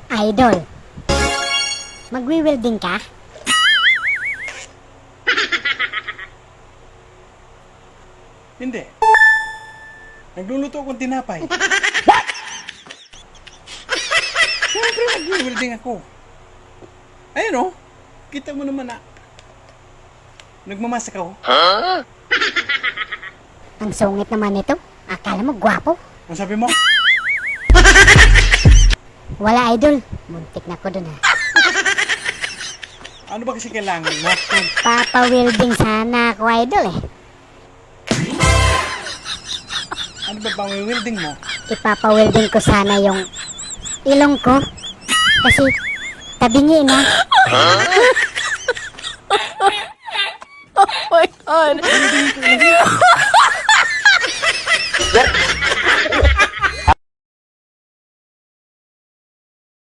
Idol, magwi-welding ka? Hindi. Nagluluto akong tinapay. Siyempre, nag-welding ako. Ayun o. Kita mo naman na. Nagmamasak ako. Ang sungit naman ito. Akala mo gwapo? Ano sabi mo? Wala, idol. Muntik na ko dun ha. Ano ba kasi kailangan mo? Papa-welding sana ako, idol eh. Ano ba bang welding mo? Ipapa-welding ko sana yung ilong ko. Kasi tabingi na. Welding ko